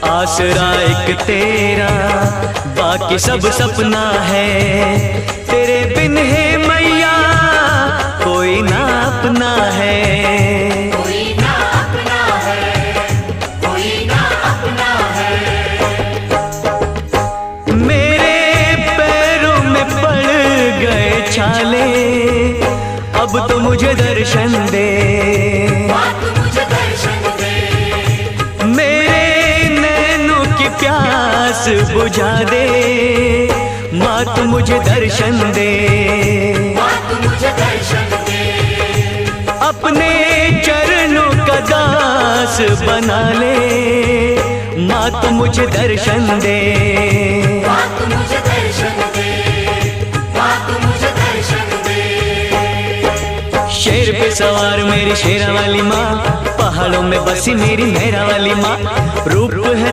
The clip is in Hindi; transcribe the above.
आसरा एक तेरा, बाकी सब सपना है। तेरे बिन है मैया कोई ना अपना है। कोई ना अपना है, कोई ना अपना है। मेरे पैरों में पड़ गए छाले, अब तो मुझे दर्शन दे। मुझे दर्शन दे। मेरे नैनों की प्यास बुझा दे, माँ तू मुझे दर्शन दे। मुझे दर्शन दे। अपने चरणों का दास बना ले, माँ तू मुझे दर्शन दे। मुझे दर्शन दे। मुझे दर्शन दे। शेर पे सवार मेरी शेरा वाली माँ, पहाड़ों में बसी मेरी मेरा वाली माँ। रूप है